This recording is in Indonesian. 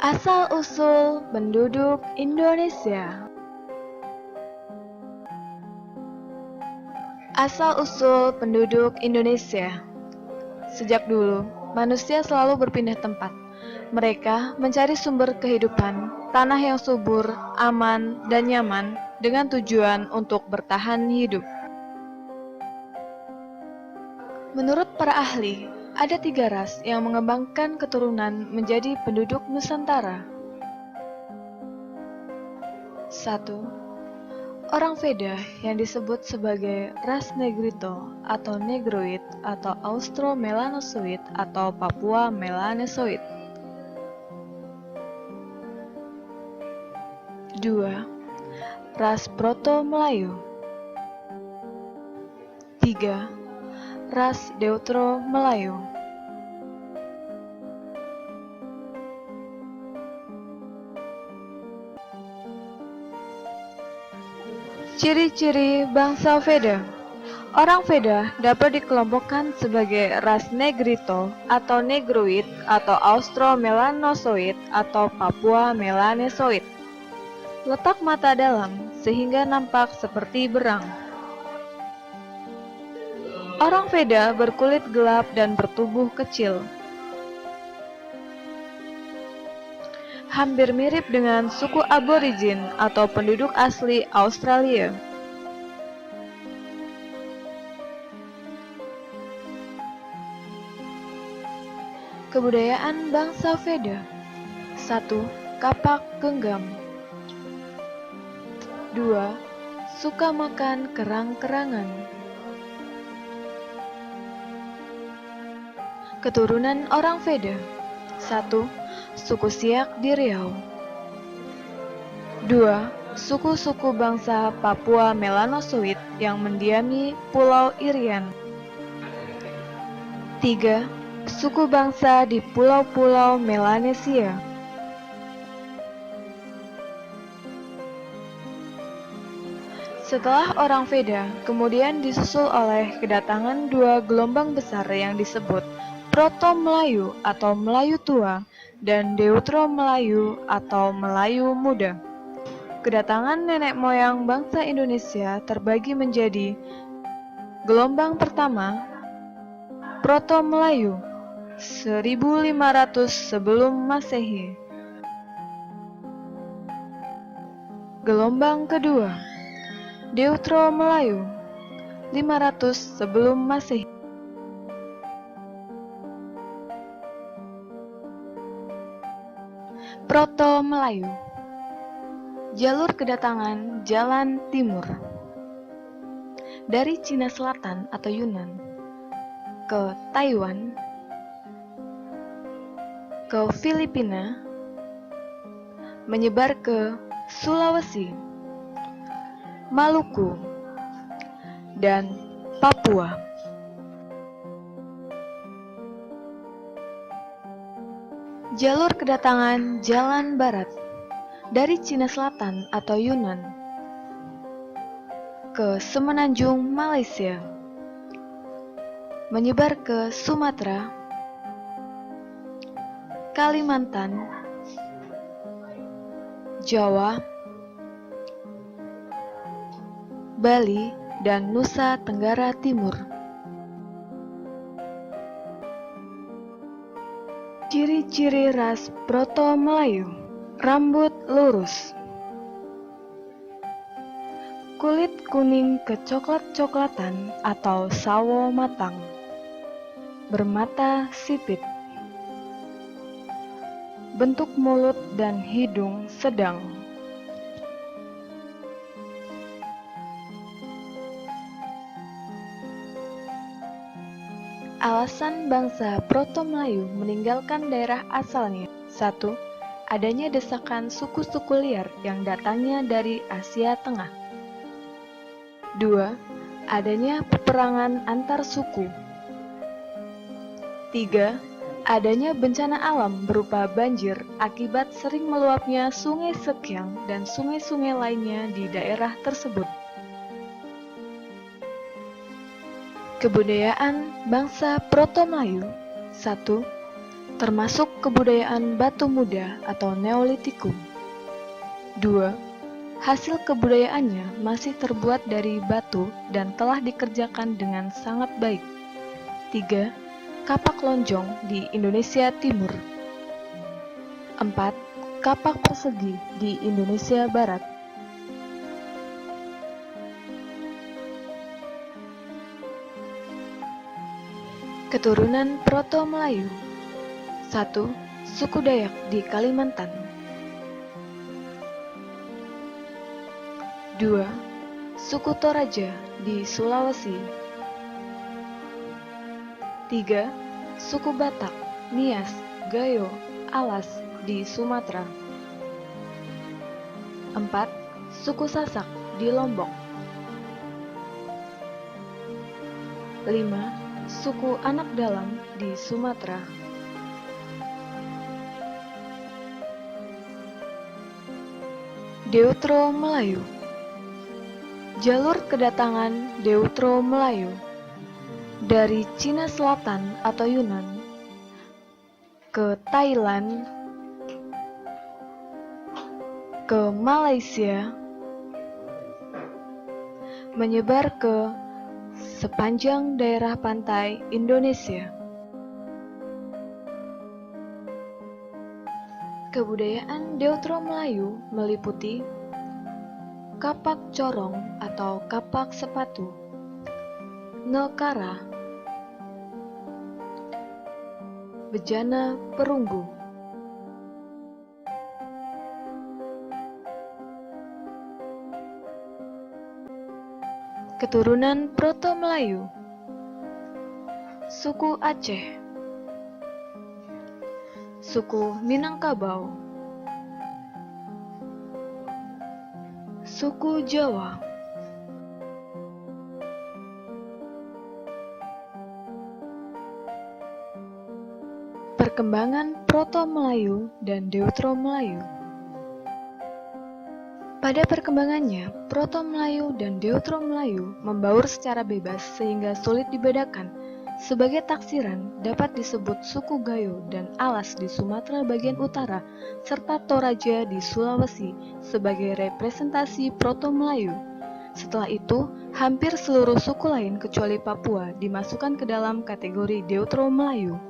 Asal-usul penduduk Indonesia. Asal-usul penduduk Indonesia. Sejak dulu, manusia selalu berpindah tempat. Mereka mencari sumber kehidupan, tanah yang subur, aman, dan nyaman dengan tujuan untuk bertahan hidup. Menurut para ahli, ada 3 ras yang mengembangkan keturunan menjadi penduduk Nusantara. 1. Orang Veda yang disebut sebagai ras Negrito atau Negroid atau Austro-Melanozoid atau Papua Melanozoid. 2. Ras Proto-Melayu. 3. Ras Deutero-Melayu. Ciri-ciri bangsa Veda. Orang Veda dapat dikelompokkan sebagai ras Negrito atau Negroid atau Austro-Melanozoid atau Papua Melanozoid. Letak mata dalam sehingga nampak seperti berang. Orang Veda berkulit gelap dan bertubuh kecil. Hampir mirip dengan suku aborigin atau penduduk asli Australia. Kebudayaan bangsa Veda. 1. Kapak genggam. 2. Suka makan kerang-kerangan. Keturunan orang Veda. 1. Suku Siak di Riau. 2. Suku-suku bangsa Papua Melanozoid yang mendiami Pulau Irian. 3. Suku bangsa di pulau-pulau Melanesia. Setelah orang Veda, kemudian disusul oleh kedatangan 2 gelombang besar yang disebut Proto-Melayu atau Melayu Tua dan Deutero-Melayu atau Melayu Muda. Kedatangan nenek moyang bangsa Indonesia terbagi menjadi gelombang pertama, Proto-Melayu, 1500 sebelum Masehi. Gelombang kedua, Deutero-Melayu, 500 sebelum Masehi. Proto-Melayu. Jalur kedatangan Jalan Timur. Dari Cina Selatan atau Yunan ke Taiwan, ke Filipina, menyebar ke Sulawesi, Maluku, dan Papua. Jalur kedatangan Jalan Barat dari Cina Selatan atau Yunan ke Semenanjung Malaysia, menyebar ke Sumatera, Kalimantan, Jawa, Bali, dan Nusa Tenggara Timur. Ciri-ciri ras Proto-Melayu. Rambut lurus, kulit kuning kecoklat-coklatan atau sawo matang, bermata sipit, bentuk mulut dan hidung sedang. Alasan bangsa Proto-Melayu meninggalkan daerah asalnya. 1. Adanya desakan suku-suku liar yang datangnya dari Asia Tengah. 2. Adanya peperangan antar suku. 3. Adanya bencana alam berupa banjir akibat sering meluapnya Sungai Sekyang dan sungai-sungai lainnya di daerah tersebut. Kebudayaan bangsa Proto-Melayu. 1. termasuk kebudayaan batu muda atau Neolitikum. 2. Hasil kebudayaannya masih terbuat dari batu dan telah dikerjakan dengan sangat baik. 3. Kapak lonjong di Indonesia Timur. 4. Kapak persegi di Indonesia Barat. Keturunan Proto-Melayu. 1. Suku Dayak di Kalimantan. 2. Suku Toraja di Sulawesi. 3. Suku Batak, Nias, Gayo, Alas di Sumatera. 4. Suku Sasak di Lombok. 5. Suku Anak Dalam di Sumatera. Deutero Melayu. Jalur kedatangan Deutero Melayu dari Cina Selatan atau Yunan ke Thailand, ke Malaysia, menyebar ke sepanjang daerah pantai Indonesia. Kebudayaan Deutero Melayu meliputi kapak corong atau kapak sepatu, nelkara, bejana perunggu. Keturunan Proto-Melayu. Suku Aceh, suku Minangkabau, suku Jawa, perkembangan Proto-Melayu dan Deutero-Melayu. Pada perkembangannya, Proto-Melayu dan Deutero-Melayu membaur secara bebas sehingga sulit dibedakan. Sebagai taksiran, dapat disebut suku Gayo dan Alas di Sumatera bagian utara, serta Toraja di Sulawesi sebagai representasi Proto-Melayu. Setelah itu, hampir seluruh suku lain kecuali Papua dimasukkan ke dalam kategori Deutero-Melayu.